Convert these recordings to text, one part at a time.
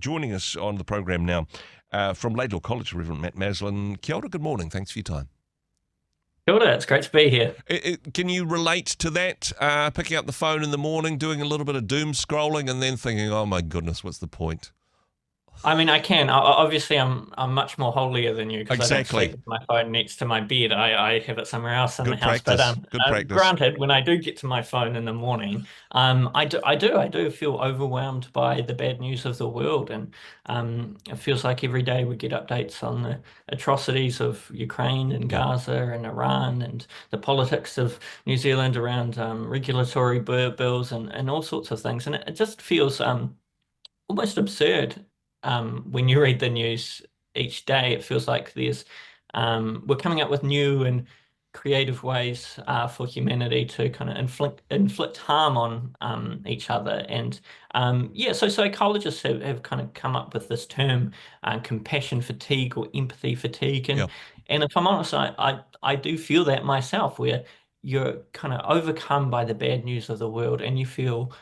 Joining us on the program now from Laidlaw College, Reverend Matt Maslin. Kia ora, good morning. Thanks for your time. Kia ora, it's great to be here. Can you relate to that? Picking up the phone in the morning, doing a little bit of doom scrolling, and then thinking, "Oh my goodness, what's the point?" I mean, I can. Obviously, I'm much more holier than you because I don't sleep Exactly. with my phone next to my bed. I have it somewhere else in the Good house. But practice. Good practice. granted, when I do get to my phone in the morning, I do feel overwhelmed by the bad news of the world, and it feels like every day we get updates on the atrocities of Ukraine and Yeah. Gaza and Iran and the politics of New Zealand around regulatory bills and all sorts of things, and it just feels almost absurd when you read the news each day. It feels like we're coming up with new and creative ways for humanity to kind of inflict harm on each other. And yeah, so psychologists have kind of come up with this term, compassion fatigue or empathy fatigue. Yeah. And if I'm honest, I do feel that myself, where you're kind of overcome by the bad news of the world and you feel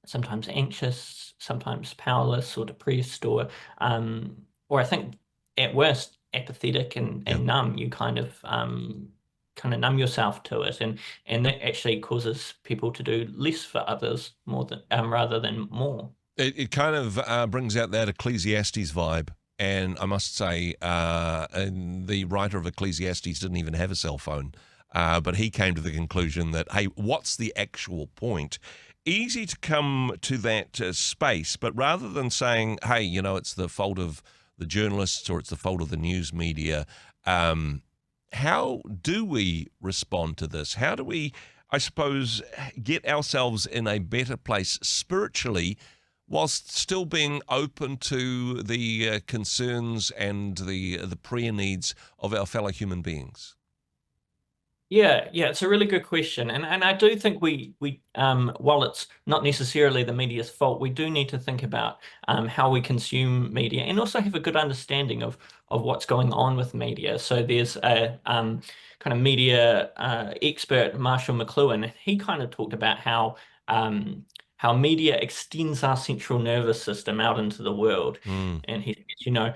sometimes anxious, sometimes powerless or depressed, or I think at worst apathetic Yeah. and numb. You kind of numb yourself to it, and that actually causes people to do less for others more than rather than more. It kind of brings out that Ecclesiastes vibe. And I must say, and the writer of Ecclesiastes didn't even have a cell phone. But he came to the conclusion that, hey, what's the actual point? Easy to come to that space, but rather than saying, hey, it's the fault of the journalists or it's the fault of the news media, how do we respond to this? How do we, I suppose, get ourselves in a better place spiritually whilst still being open to the concerns and the prayer needs of our fellow human beings? Yeah, it's a really good question, and I do think we while it's not necessarily the media's fault, we do need to think about how we consume media and also have a good understanding of what's going on with media. So there's a kind of media expert, Marshall McLuhan. He kind of talked about how media extends our central nervous system out into the world, Mm, and he said,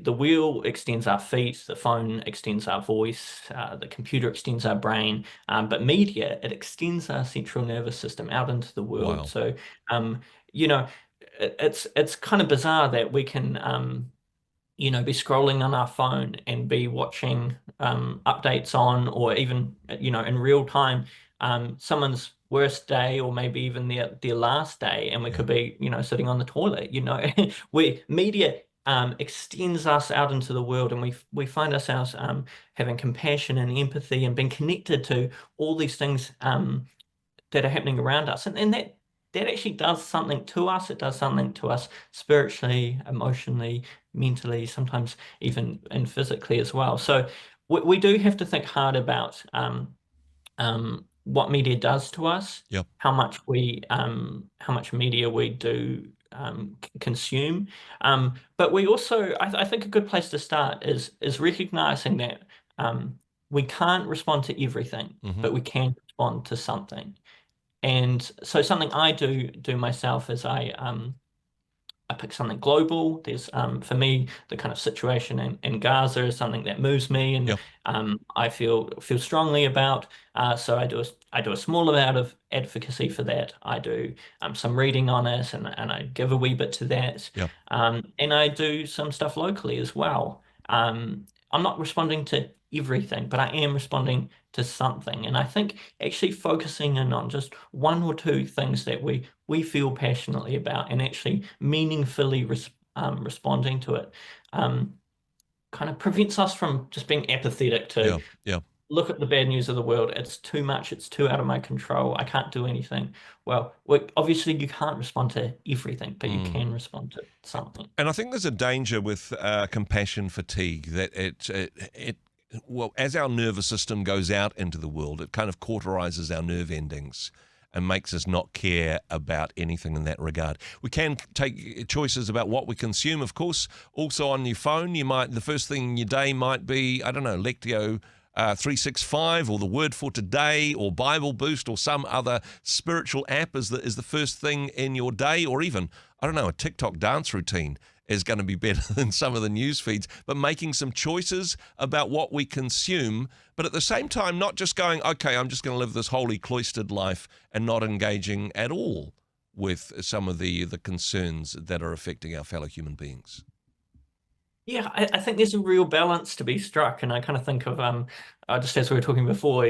the wheel extends our feet, the phone extends our voice, the computer extends our brain, but media, it extends our central nervous system out into the world. wow. So, you know, it's kind of bizarre that we can, be scrolling on our phone and be watching updates on, or even, in real time, someone's worst day or maybe even their last day, and we Yeah. could be, sitting on the toilet, we media extends us out into the world, and we find ourselves having compassion and empathy and being connected to all these things that are happening around us, and that actually does something to us. It does something to us spiritually, emotionally, mentally, sometimes even and physically as well. So we do have to think hard about what media does to us, Yep. how much media we do consume. But we also, I think, a good place to start is recognizing that we can't respond to everything, Hmm. but we can respond to something. And so something I do myself is I pick something global. There's for me, the kind of situation in Gaza is something that moves me, and Yep. I feel strongly about. So I do a small amount of advocacy for that. I do some reading on it, and I give a wee bit to that. Yep. And I do some stuff locally as well. I'm not responding to everything, but I am responding to something. And I think actually focusing in on just one or two things that we feel passionately about and actually meaningfully responding to it kind of prevents us from just being apathetic to Yeah. Yeah. look at the bad news of the world. It's too much. It's too out of my control. I can't do anything. Well, obviously you can't respond to everything, but you Mm. can respond to something. And I think there's a danger with compassion fatigue that it well, as our nervous system goes out into the world, it kind of cauterizes our nerve endings and makes us not care about anything in that regard. We can take choices about what we consume, of course. Also on your phone, the first thing in your day might be, I don't know, Lectio 365 or the Word for Today or Bible Boost or some other spiritual app is the first thing in your day, or even, I don't know, a TikTok dance routine is going to be better than some of the news feeds, but making some choices about what we consume, but at the same time not just going, okay, I'm just going to live this holy cloistered life and not engaging at all with some of the concerns that are affecting our fellow human beings. Yeah, I think there's a real balance to be struck, and I kind of think of just as we were talking before,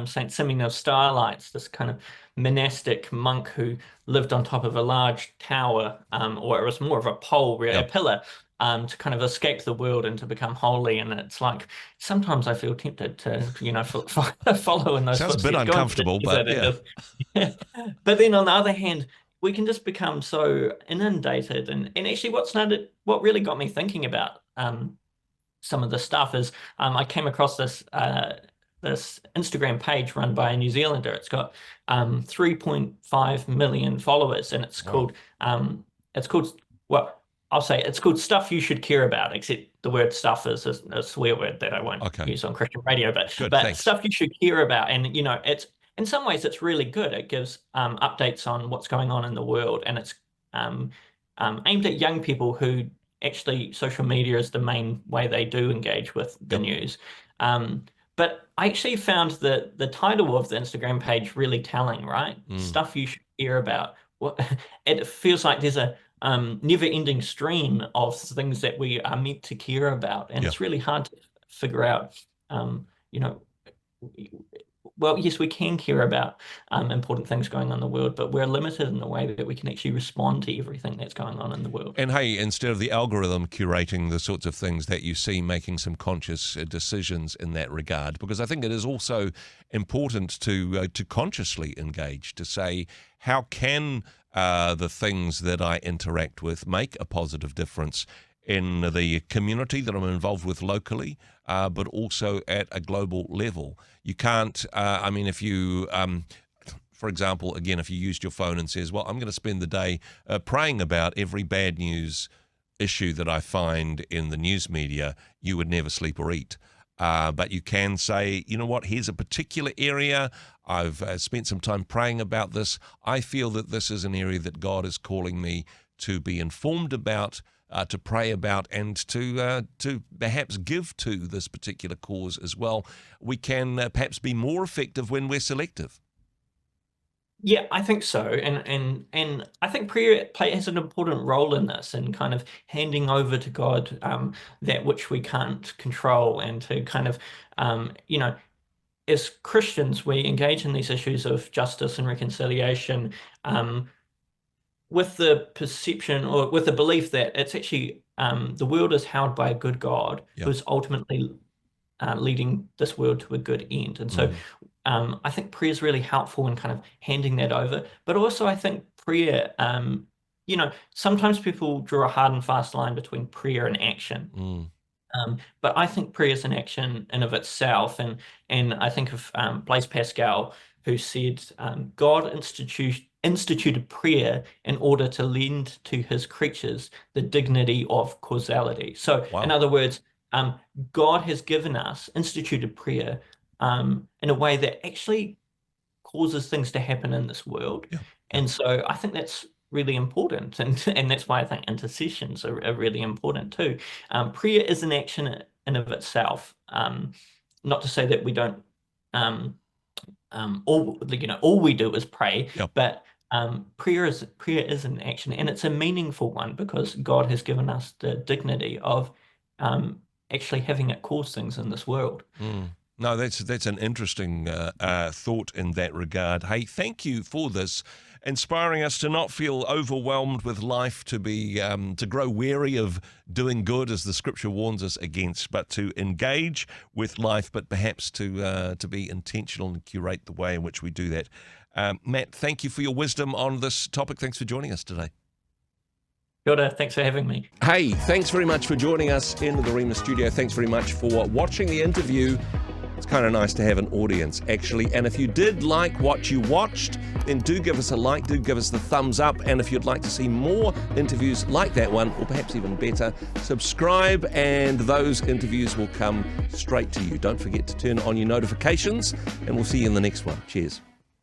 Saint Simeon of Starlights, this kind of monastic monk who lived on top of a large tower, or it was more of a pole, a Yep. pillar, to kind of escape the world and to become holy. And it's like sometimes I feel tempted to, follow in those Sounds a bit footsteps, go into the uncomfortable, but desert and yeah. just. But then on the other hand, we can just become so inundated. And actually what really got me thinking about some of the stuff is I came across this Instagram page run by a New Zealander. It's got 3.5 million followers, and Wow. it's called, well, I'll say it's called Stuff You Should Care About, except the word stuff is a swear word that I won't Okay. use on Christian radio, Good, but thanks. stuff you should care about. And it's in some ways it's really good. It gives updates on what's going on in the world, and it's um, aimed at young people who actually social media is the main way they do engage with the Yep. news. But I actually found the title of the Instagram page really telling, right? Stuff you should care about. What it feels like there's a never-ending stream of things that we are meant to care about, and Yeah. it's really hard to figure out. You know, well, yes, we can care about important things going on in the world, but we're limited in the way that we can actually respond to everything that's going on in the world. And hey, instead of the algorithm curating the sorts of things that you see, making some conscious decisions in that regard, because I think it is also important to consciously engage, to say, how can the things that I interact with make a positive difference in the community that I'm involved with locally, but also at a global level. You can't, if you, for example, again, if you used your phone and says, well, I'm going to spend the day praying about every bad news issue that I find in the news media, you would never sleep or eat. But you can say, you know what, here's a particular area. I've spent some time praying about this. I feel that this is an area that God is calling me to be informed about, to pray about, and to perhaps give to this particular cause as well. We can perhaps be more effective when we're selective. Yeah, I think so, and I think prayer has an important role in this, and kind of handing over to God that which we can't control, and to kind of as Christians we engage in these issues of justice and reconciliation with the perception or with the belief that it's actually the world is held by a good God Yeah. who's ultimately leading this world to a good end. And so I think prayer is really helpful in kind of handing that over. But also I think prayer, sometimes people draw a hard and fast line between prayer and action. But I think prayer is an action in of itself. And I think of Blaise Pascal, who said God instituted prayer in order to lend to his creatures the dignity of causality. So Wow. in other words, God has instituted prayer in a way that actually causes things to happen in this world. Yeah. And so I think that's really important. And that's why I think intercessions are really important too. Prayer is an action in of itself. Not to say that we don't all we do is pray, Yep. but prayer is an action, and it's a meaningful one because God has given us the dignity of actually having it cause things in this world. No, that's an interesting thought in that regard. Hey, thank you for this, inspiring us to not feel overwhelmed with life, to be to grow weary of doing good, as the Scripture warns us against, but to engage with life, but perhaps to be intentional and curate the way in which we do that. Matt, thank you for your wisdom on this topic. Thanks for joining us today. Kia ora, thanks for having me. Hey, thanks very much for joining us in the Rhema studio. Thanks very much for watching the interview. It's kind of nice to have an audience, actually. And if you did like what you watched, then do give us a like, do give us the thumbs up. And if you'd like to see more interviews like that one, or perhaps even better, subscribe and those interviews will come straight to you. Don't forget to turn on your notifications, and we'll see you in the next one. Cheers.